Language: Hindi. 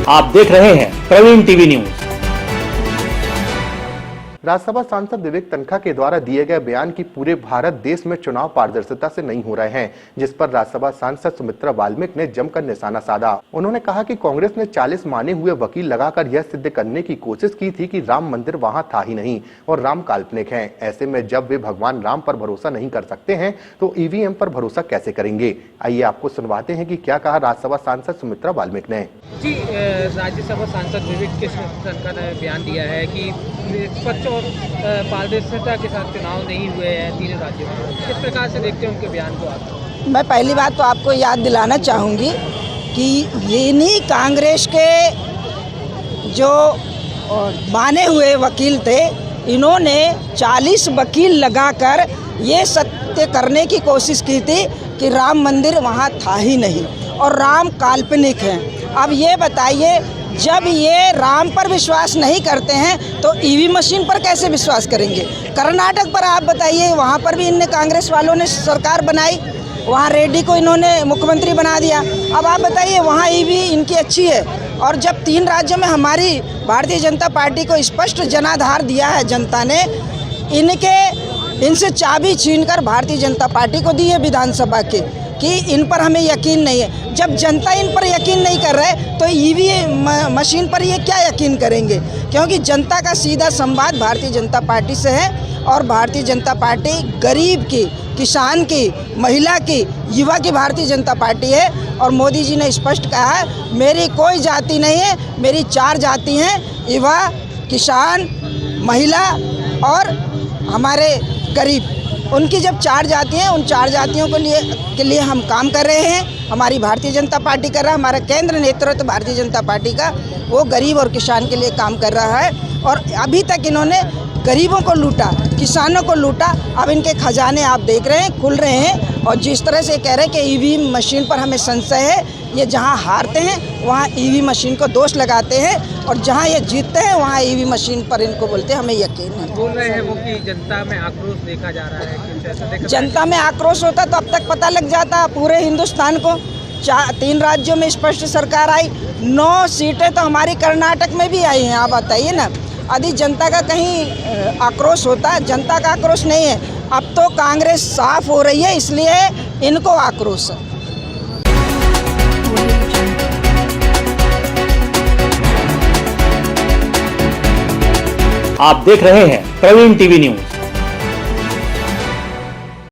आप देख रहे हैं प्रवीण टीवी न्यूज। राज्यसभा सांसद विवेक तनखा के द्वारा दिए गए बयान की पूरे भारत देश में चुनाव पारदर्शिता से नहीं हो रहे हैं, जिस पर राज्यसभा सांसद सुमित्रा वाल्मीकि ने जमकर निशाना साधा। उन्होंने कहा कि कांग्रेस ने 40 माने हुए वकील लगाकर यह सिद्ध करने की कोशिश की थी कि राम मंदिर वहां था ही नहीं और राम काल्पनिक है। ऐसे में जब वे भगवान राम पर भरोसा नहीं कर सकते हैं तो ईवीएम पर भरोसा कैसे करेंगे। आइए आपको सुनवाते हैं कि क्या कहा राज्यसभा सांसद सुमित्रा वाल्मीकि ने। जी, राज्यसभा सांसद विवेक तनखा ने बयान दिया है कि निष्पक्ष और पारदर्शिता के साथ चुनाव नहीं हुए हैं तीनों राज्यों में। किस प्रकार से देखते हैं उनके बयान को आप? मैं पहली बात तो आपको याद दिलाना चाहूँगी कि ये नहीं, कांग्रेस के जो माने हुए वकील थे, इन्होंने 40 वकील लगाकर ये सत्य करने की कोशिश की थी कि राम मंदिर वहाँ था ही नहीं और राम काल्पनिक है। अब ये बताइए, जब ये राम पर विश्वास नहीं करते हैं तो ईवी मशीन पर कैसे विश्वास करेंगे। कर्नाटक पर आप बताइए, वहाँ पर भी इनने कांग्रेस वालों ने सरकार बनाई, वहाँ रेड्डी को इन्होंने मुख्यमंत्री बना दिया। अब आप बताइए, वहाँ ईवी इनकी अच्छी है। और जब 3 राज्यों में हमारी भारतीय जनता पार्टी को स्पष्ट जनाधार दिया है जनता ने, इनसे चाबी छीनकर भारतीय जनता पार्टी को दी है विधानसभा के कि इन पर हमें यकीन नहीं है। जब जनता इन पर यकीन नहीं कर रहे तो ईवी मशीन पर ये क्या यकीन करेंगे, क्योंकि जनता का सीधा संवाद भारतीय जनता पार्टी से है और भारतीय जनता पार्टी गरीब की, किसान की, महिला की, युवा की भारतीय जनता पार्टी है। और मोदी जी ने स्पष्ट कहा है, मेरी कोई जाति नहीं है, मेरी 4 जाति हैं, युवा, किसान, महिला और हमारे गरीब। उनकी जब 4 जाति हैं, उन 4 जातियों के लिए हम काम कर रहे हैं। हमारी भारतीय जनता पार्टी कर रहा है, हमारा केंद्र नेतृत्व भारतीय जनता पार्टी का वो गरीब और किसान के लिए काम कर रहा है। और अभी तक इन्होंने गरीबों को लूटा, किसानों को लूटा। अब इनके खजाने आप देख रहे हैं खुल रहे हैं। और जिस तरह से कह रहे हैं कि ईवी मशीन पर हमें संशय है, ये जहां हारते हैं वहां ईवी मशीन को दोष लगाते हैं और जहां ये जीतते हैं वहां ईवी मशीन पर इनको बोलते हैं हमें यकीन है। बोल रहे हैं वो कि जनता में आक्रोश देखा जा रहा है। जनता में आक्रोश होता तो अब तक पता लग जाता पूरे हिंदुस्तान को। 3 राज्यों में स्पष्ट सरकार आई, 9 सीटें तो हमारी कर्नाटक में भी आई हैं। आप बताइए ना, यदि जनता का कहीं आक्रोश होता, जनता का आक्रोश नहीं है। अब तो कांग्रेस साफ हो रही है, इसलिए इनको आक्रोश है। आप देख रहे हैं प्रवीण टीवी न्यूज।